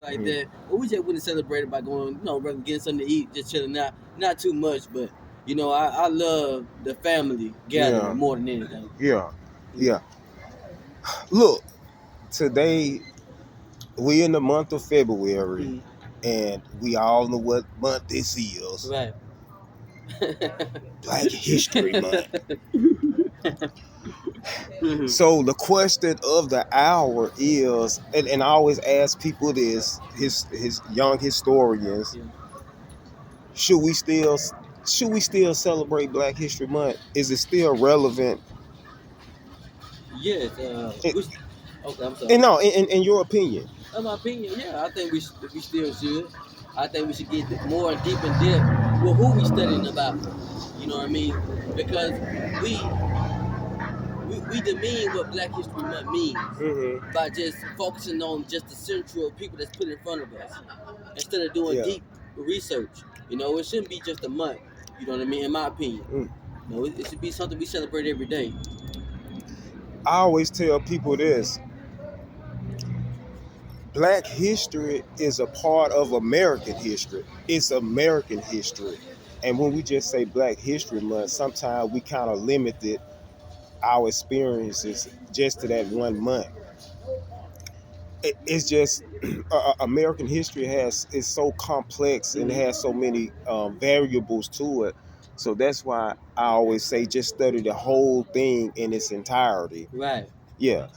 like that. But we just wouldn't celebrate it by going, rather getting something to eat, just chilling out. Not too much, but I love the family gathering Yeah, more than anything. yeah, yeah. Look, today we in the month of February, Mhm. and we all know what month this is. Right. Black History Month. Mhm. So the question of the hour is, and I always ask people this, his young historians, Yeah. should we still should we still celebrate Black History Month? Is it still relevant? Yes. In, Okay, I'm sorry. and no, in your opinion. In my opinion, yeah, I think we still should. I think we should get more deep in depth with who we studying about. You know what I mean? Because we we demean what Black History Month means Hmm. by just focusing on just the central people that's put in front of us instead of doing Yeah. deep research. It shouldn't be just a month. You know what I mean? In my opinion, Mm. it should be something we celebrate every day. I always tell people this: Black history is a part of American history. It's American history. And when we just say Black History Month, sometimes we kind of limited our experiences just to that 1 month. It's just American history is so complex and Mm-hmm. has so many variables to it. So that's why I always say just study the whole thing in its entirety. Right. Yeah,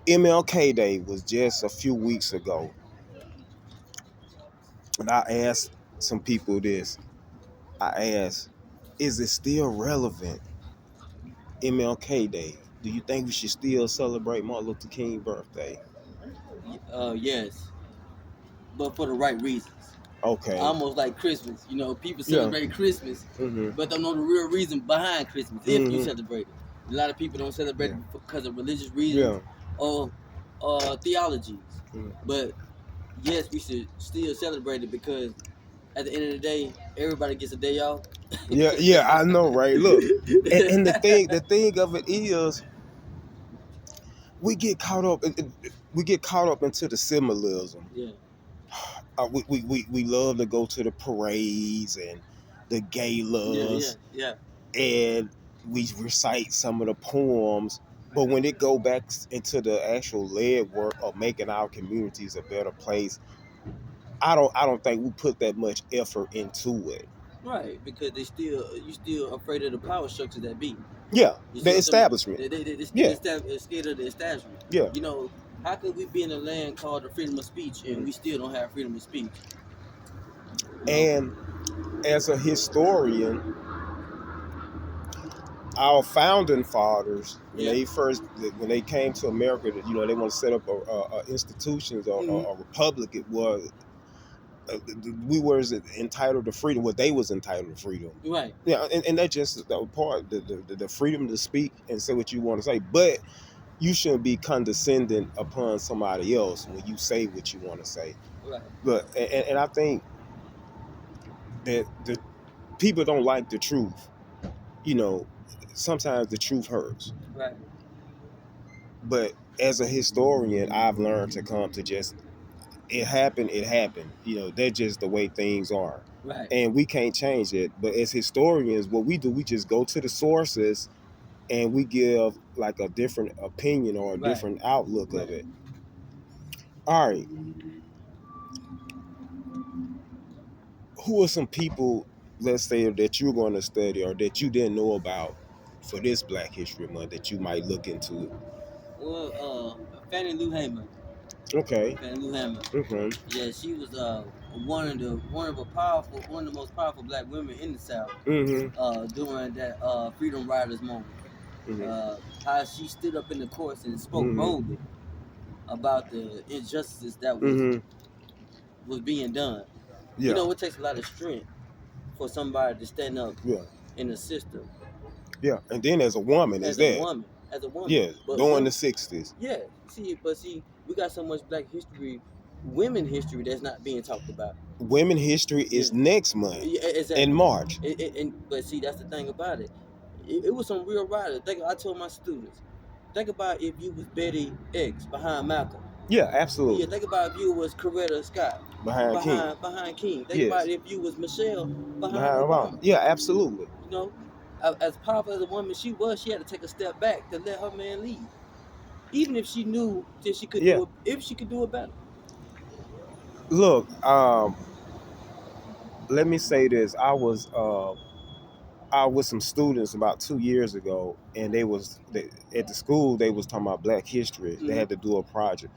MLK Day was just a few weeks ago, and I asked some people this. I asked, is it still relevant? MLK Day. Do you think we should still celebrate Martin Luther King's birthday? Yes, but for the right reasons. Okay. Almost like Christmas. People Yeah. celebrate Christmas, Mhm. but don't know the real reason behind Christmas. If you Mhm. celebrate it, a lot of people don't celebrate Yeah. it because of religious reasons Yeah. or theologies. Mhm. But yes, we should still celebrate it because at the end of the day, everybody gets a day off. Yeah. Yeah. I know, right? Look, and the thing of it is, we get caught up. We get caught up into the symbolism. Yeah. We love to go to the parades and the Yeah. Yeah. galas, Yeah. and we recite some of the poems. But when it go back into the actual lead work of making our communities a better place, I don't think we put that much effort into it. Right, because you still afraid of the power structure that be. Yeah, You see the what I'm saying? establishment. They still Yeah, scared of the establishment. yeah. You know, how could we be in a land called the freedom of speech and Mhm. we still don't have freedom of speech? You know? And as a historian, our founding fathers, when Yeah. they first when they came to America, they want to set up a institutions or Hmm. a republic. It was we were entitled to freedom. Well, they was entitled to freedom. Right. Yeah, and that's just the part, the freedom to speak and say what you want to say. But you shouldn't be condescending upon somebody else when you say what you want to say. Right. But and I think that the people don't like the truth. You know, sometimes the truth hurts. Right. But as a historian, I've learned to come to just it happened, it happened. That's just the way things are. Right. And we can't change it. But as historians, what we do, we just go to the sources and we give like a different opinion or a Right. different outlook of Right. it. All right. Who are some people, let's say, that you're going to study or that you didn't know about for this Black History Month that you might look into? Well, Fannie Lou Hamer. Okay. Fannie Lou Hamer. Mm-hmm. Yeah, she was one of the most powerful black women in the South Mm-hmm. during that Freedom Riders moment. Mm-hmm. How she stood up in the courts and spoke Mm-hmm. boldly about the injustices that Mm-hmm. was being done. Yeah. It takes a lot of strength for somebody to stand up Yeah. in the system Yeah. And then as a woman, is as a that? woman, as a woman. Yeah. But During the women, 60s. yeah, see, we got so much black history, women history that's not being talked about. Women History Yeah, is next month yeah, in exactly. March. But see, that's the thing about it. It was some real writers. I told my students, think about if you was Betty X behind Malcolm. Yeah, absolutely. Yeah, think about if you was Coretta Scott Behind King. behind King. Think about Yes. if you was Michelle behind Behind Obama. Obama. Yeah, absolutely. You know, as powerful as a woman she was, she had to take a step back to let her man lead, even if she knew that she could Yeah. do it, if she could do it better. Look, let me say this. I was some students about 2 years ago, and at the school they was talking about Black history. They had to do a project,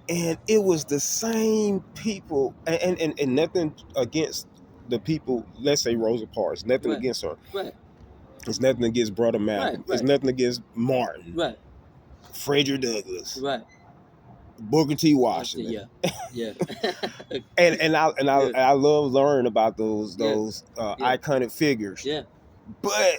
and it was the same people, and nothing against the people. Let's say Rosa Parks. Nothing Right, against her. right, It's nothing against Brother right, Malcolm. It's right, nothing against Martin, right, Frederick Douglass, right. Booker T. I see. Washington. Yeah, yeah, yeah, I love learning about those yeah, yeah, iconic figures. yeah. But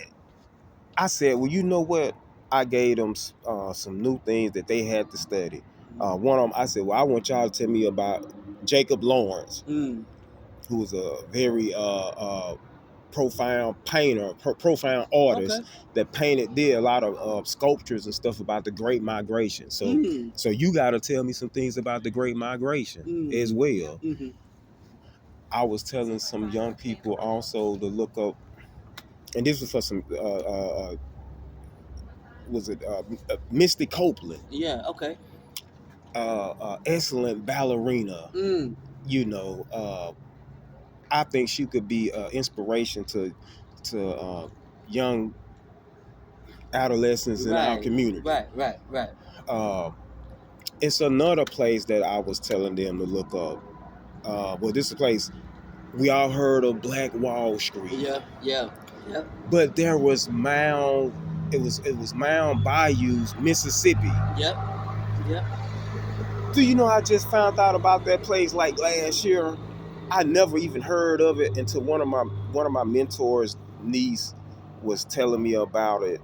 I said, well, you know what? I gave them some new things that they had to study. One of them, I said, well, I want y'all to tell me about Jacob Lawrence, Mm. who was a very profound painter, profound artist Okay. that did a lot of sculptures and stuff about the Great Migration. So, Mm. so you got to tell me some things about the Great Migration as Mm. well. Mm-hmm. I was telling some young people also to look up, and this was for some was it Misty Copeland, Yeah. Okay. excellent ballerina. Mm. You know, I think she could be inspiration to young adolescents in our Right. community. Right. Right. Right. Uh, it's another place that I was telling them to look up. Well, this is a place we all heard of, Black Wall Street, Yeah. Yeah. Yeah. but there was Mound. It was Mound Bayous, Mississippi. Yep. Yep. Do you know I just found out about that place like last year? I never even heard of it until one of my mentors' niece was telling me about it.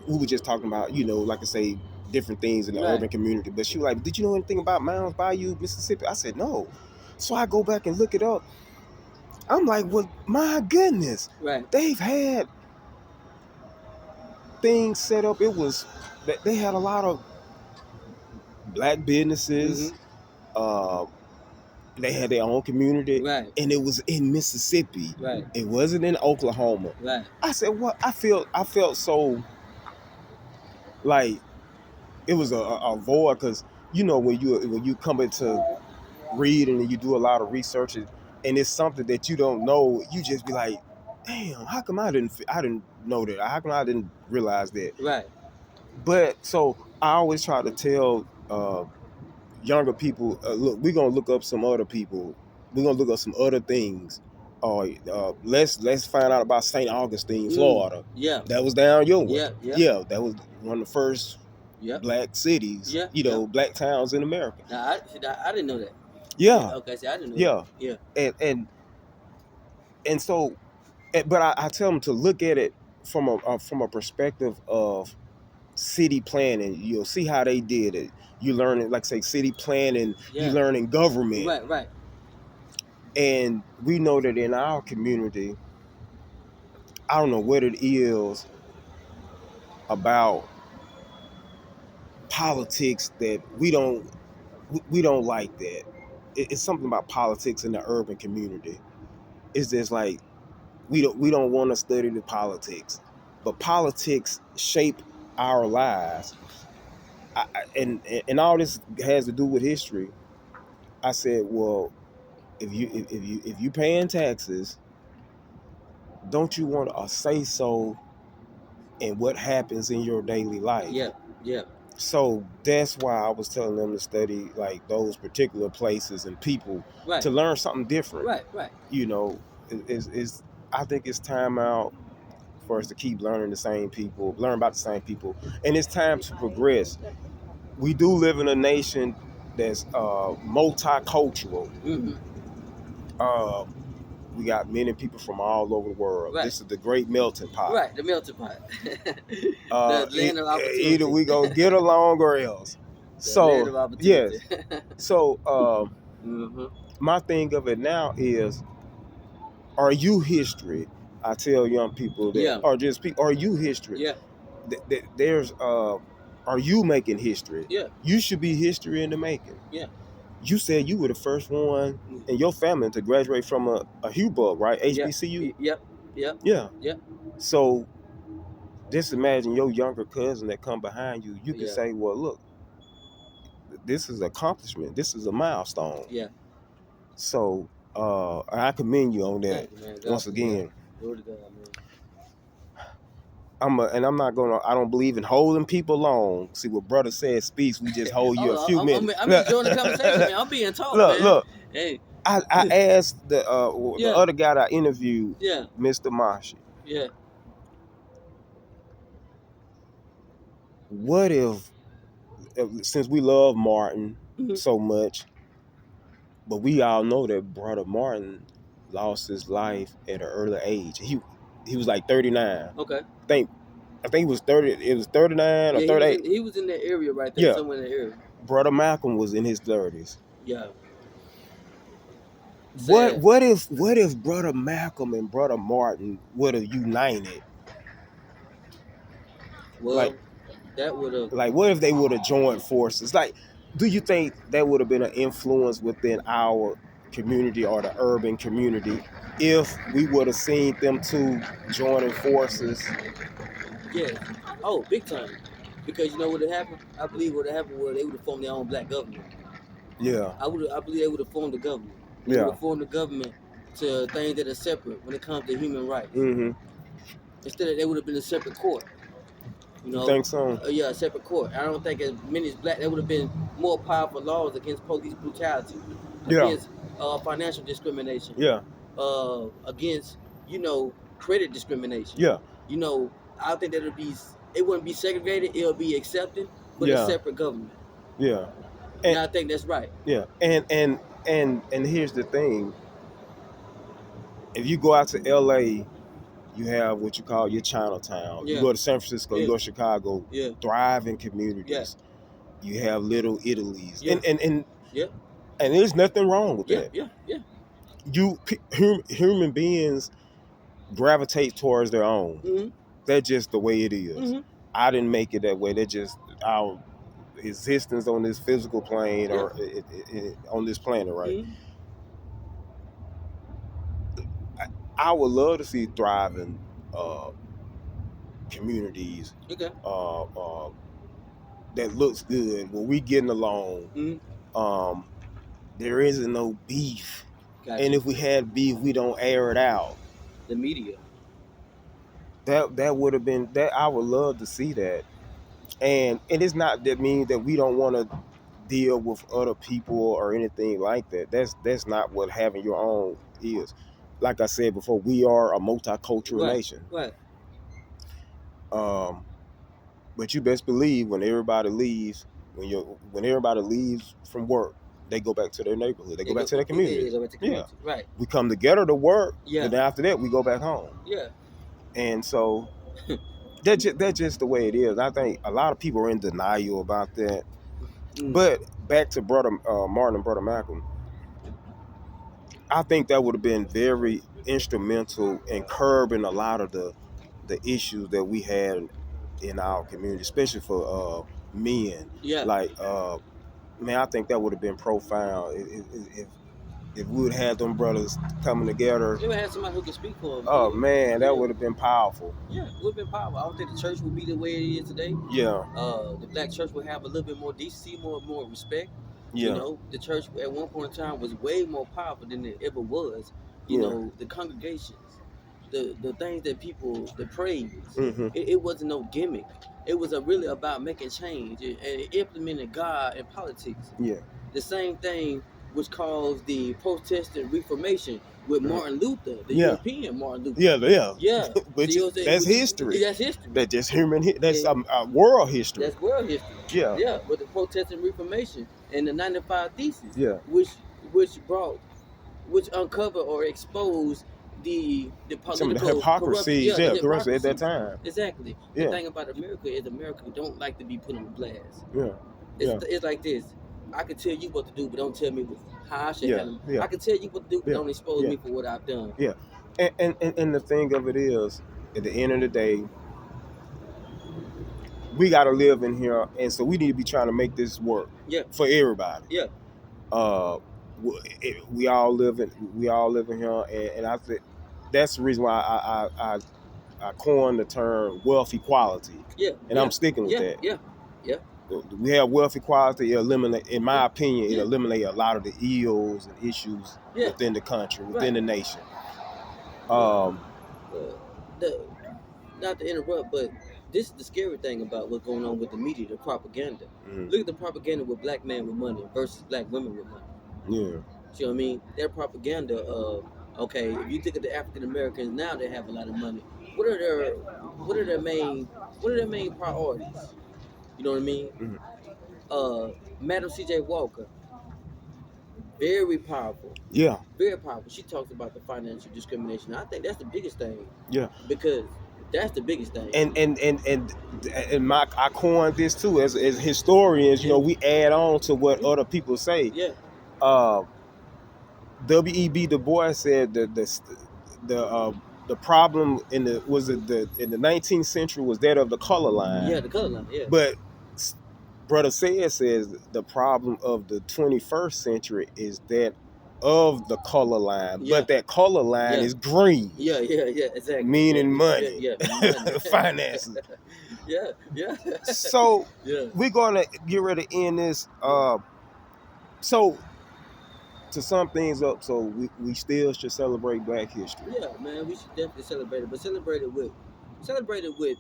We were just talking about, like I say, different things in the Right. urban community. But she was like, "Did you know anything about Mounds Bayou, Mississippi?" I said, "No." So I go back and look it up. I'm like, "Well, my goodness, Right. they've had things set up. It was that they had a lot of black businesses. Mm-hmm. Uh, they had their own community, Right. and it was in Mississippi. Right. It wasn't in Oklahoma." Right. I said, "What?" I felt so like it was a void because when you come into reading and you do a lot of research and it's something that you don't know, you just be like, "Damn, how come I didn't know that? How come I didn't realize that?" Right. But so I always try to tell younger people, look, we're gonna look up some other people. We're gonna look up some other things. Let's find out about St. Augustine, Mm. Florida. Yeah. That was down your way. Yeah. Yeah. Yeah, that was one of the first Yep. black cities, Yeah. Yeah. black towns in America. Now I didn't know that. Yeah, Okay. See, I didn't know yeah, that. Yeah. and so, but I tell them to look at it from a perspective of city planning. You'll see how they did it. You learn it, like say, city planning. You Yeah. learn in government, Right. Right. and we know that in our community, I don't know what it is about politics that we don't like that. It's something about politics in the urban community. It's just like we don't want to study the politics, but politics shape our lives. And all this has to do with history. I said, well, if you paying taxes, don't you want a say so in what happens in your daily life? Yeah. Yeah. So that's why I was telling them to study like those particular places and people Right. to learn something different. Right. Right. You know, is I think it's time out for us to keep learning the same people, learn about the same people, and it's time to progress. We do live in a nation that's multicultural. Mm-hmm. Uh, we got many people from all over the world. Right. This is the great melting pot. Right. The melting pot. The land of opportunity. Either we gonna get along or else. The land of So opportunity. yes. So Mm-hmm. my thing of it now is, are you history? I tell young people that, Yeah. or just people, are you history? Yeah. There's are you making history? Yeah. You should be history in the making. Yeah. You said you were the first one in your family to graduate from a HUBUG, right? HBCU? Yep. Yep. Yeah. Yep. So just imagine your younger cousin that come behind you. You could Yeah. say, well, look, this is accomplishment. This is a milestone. Yeah. So I commend you on that. Thank you, man. God Once bless. again. Glory to God, man. I don't believe in holding people long. See what brother said speaks. We just hold you a few minutes. I'm enjoying the conversation, man. I'm being taught, man. Look. Hey. I asked the Yeah. other guy that I interviewed, Yeah. Mr. Mashi, Yeah. what if since we love Martin so much, but we all know that brother Martin lost his life at an early age. He was like 39. Okay. I think he was 30. It was 39 or 38. He was in that area right there, somewhere in that area. Brother Malcolm was in his 30s. Yeah. What if brother Malcolm and brother Martin would have united? Well, that would have. Like, what if they would have joined forces? Like, do you think that would have been an influence within our community or the urban community if we would have seen them two joining forces? Yeah. Oh, big time. Because you know what had happened? I believe what happened was they would have formed their own black government. Yeah. I believe they would have formed a government. They would have formed a government to things that are separate when it comes to human rights. Mm-hmm. Instead of they would have been a separate court. You know? Think so? Yeah, a separate court. I don't think as many as black. There would have been more powerful laws against police brutality, against financial discrimination. Yeah. Against credit discrimination. Yeah. I think that it wouldn't be segregated. It'll be accepted, but a separate government. Yeah. And I think that's right. Yeah. And here's the thing. If you go out to LA, you have what you call your Chinatown. Yeah. You go to San Francisco, you go to Chicago, thriving communities. Yeah. You have little Italies. Yeah. And there's nothing wrong with that. Yeah. Human beings gravitate towards their own. Mm-hmm. That's just the way it is. Mm-hmm. I didn't make it that way. That's just our existence on this physical plane or on this planet, right? Mm-hmm. I would love to see thriving communities that looks good where we getting along. Mm-hmm. There isn't no beef. Gotcha. And if we had beef, we don't air it out. The media. That would have been that. I would love to see that. And it's not that means that we don't want to deal with other people or anything like that. That's not what having your own is. Like I said before, we are a multicultural nation. Right. But you best believe when everybody leaves, when everybody leaves from work, they go back to their neighborhood. They go back to their community. They go back to community. Right. We come together to work. Yeah. And then after that, we go back home. Yeah. And so that's just the way it is. I think a lot of people are in denial about that. But back to brother Martin and brother Malcolm, I think that would have been very instrumental in curbing a lot of the issues that we had in our community, especially for men. Yeah. Like, man, I think that would have been profound if we would have them brothers coming together. They would have somebody who could speak for them. Oh man, that would have been powerful. Yeah, it would have been powerful. I don't think the church would be the way it is today. Yeah. The black church would have a little bit more decency, more respect. Yeah. The church at one point in time was way more powerful than it ever was. The congregations, the things that people, the praise, it wasn't no gimmick. It was really about making change and implementing God in politics. Yeah. The same thing which caused the Protestant Reformation with Martin Luther, the European Martin Luther. Yeah. That's history. That's history. That's just that's world history. That's world history. Yeah. Yeah, with the Protestant Reformation and the 95 Theses. Yeah. Which uncovered or exposed the political some of the hypocrisy, corruption at that time. Exactly. The thing about America is America don't like to be put on blast. Yeah. It's like this. I can tell you what to do, but don't tell me how I should handle it. Yeah. I can tell you what to do, but don't expose me for what I've done. Yeah. And the thing of it is, at the end of the day, we got to live in here, and so we need to be trying to make this work Yeah, for everybody. yeah, We all live in here, and I think that's the reason why I coined the term wealth equality, yeah, and yeah, I'm sticking with yeah, that. yeah, yeah, We have wealth equality. It eliminate, in my yeah, opinion, it yeah, eliminate a lot of the ills and issues yeah. within the country, Right. within the nation. Well, Um, the not to interrupt, but this is the scary thing about what's going on with the media, the propaganda. mhm, Look at the propaganda with black men with money versus black women with money. yeah, See what I mean? Their propaganda of okay, if you look at the African Americans now, they have a lot of money. What are their what are their main what are their main priorities? You know what I mean? mhm, Madam C.J. Walker, very powerful, yeah, very powerful. She talks about the financial discrimination. I think that's the biggest thing yeah. because that's the biggest thing. And my I coined this too as historians. Yeah, We add on to what yeah, other people say. yeah, Uh, W.E.B. Du Bois said that the problem in the 19th century was that of the color line, yeah. The color line. Yeah, but brother says the problem of the 21st century is that of the color line, yeah, but that color line yeah, is green, yeah, yeah, yeah. Exactly. Yeah, meaning yeah, money, yeah. Money. finances. Yeah, yeah, So yeah, we're gonna get ready to end this. yeah. So to sum things up, so we still should celebrate Black History. Yeah, man, we should definitely celebrate it, but celebrate it with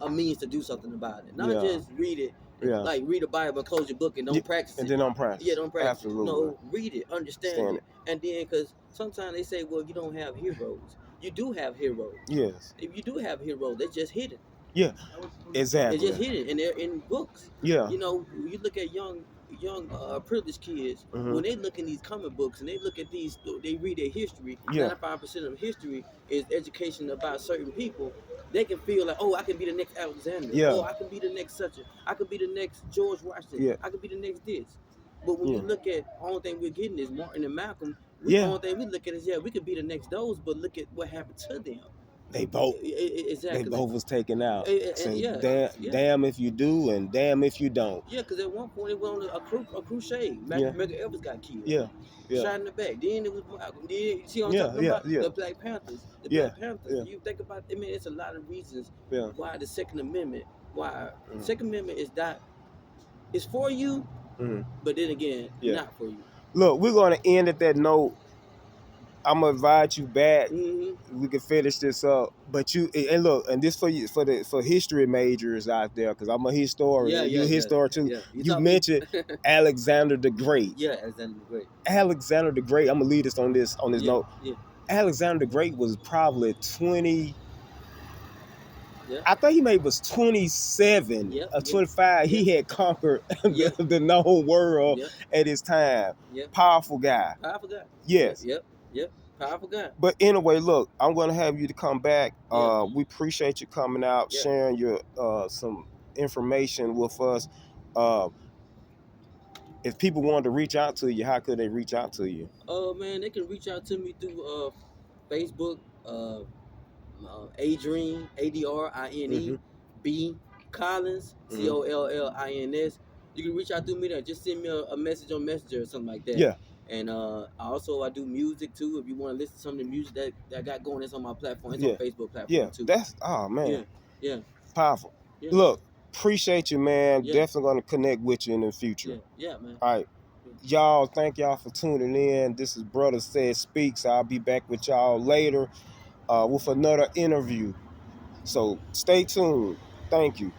a means to do something about it. Not Yeah, just read it, yeah, like read a Bible and close your book and yeah. don't practice And it. then on Yeah, practice, don't practice it. absolutely, No, read it, understand stand it, it. and then because sometimes they say, well, you don't have heroes. You do have heroes. Yes, If you do have heroes, they're just hidden. yeah, They're just exactly, hidden and they're in books. yeah. You know, you look at young privileged kids Hmm. when they look in these comic books and they look at these, they read their history. Yeah, 95% of history is education about certain people. They can feel like, oh, I can be the next Alexander. yeah, Oh, I can be the next such a. I could be the next George Washington. yeah, I could be the next this. But when we yeah, look at only thing we're getting is Martin and Malcolm. We yeah. only thing we look at is yeah, we could be the next those, but look at what happened to them. They both they Exactly. both was taken out. So Yeah, damn, yeah. damn if you do, and damn if you don't. Yeah, because at one point it went on a crusade. Yeah, Medgar Evers got killed, yeah, yeah, shot in the back. Then it was Malcolm. Then you see what I'm yeah, talking yeah, about? yeah, The Black Panthers. The yeah, Black Panthers. yeah, You think about. I mean, it's a lot of reasons yeah. why the Second Amendment. Why the Mm, Second Amendment is not. It's for you, mm, but then again, yeah. not for you. Look, we're gonna end at that note. I'm gonna invite you back. Mm-hmm. We can finish this up, but you and look, and this for you for history majors out there, because I'm a Yeah, historian. yeah, You a yeah, historian too. yeah. You You taught me. mentioned Alexander the Great. Yeah, Alexander the Great. Alexander the Great. I'm gonna lead us on this Yeah, note. yeah, Alexander the Great was probably 20. yeah, I think he maybe was 27 yeah, or yeah, 25. yeah, He had conquered yeah, the known world yeah, at his time. yeah. Powerful guy. Powerful guy. Yep, Yes. yep, yep. Powerful guy. But anyway, look, I'm gonna have you to come back. Yeah, We appreciate you coming out, yeah. sharing your some information with us. Uh, if people wanted to reach out to you, how could they reach out to you? Oh man, they can reach out to me through Facebook, Adrian Mm-hmm. Adrine B Collins Mm-hmm. Collins. You can reach out through me there. Just send me a message on Messenger or something like that. Yeah, And I do music too. If you want to listen to some of the music that I got going, it's on my platform. It's on yeah, Facebook yeah. platform too. That's oh man, Yeah, yeah, powerful. yeah, Look, appreciate you, man. yeah, Definitely gonna connect with you in the future. yeah, yeah, man. All right. Y'all, thank y'all for tuning in. This is Brother Said Speaks. I'll be back with y'all later with another interview. So stay tuned. Thank you.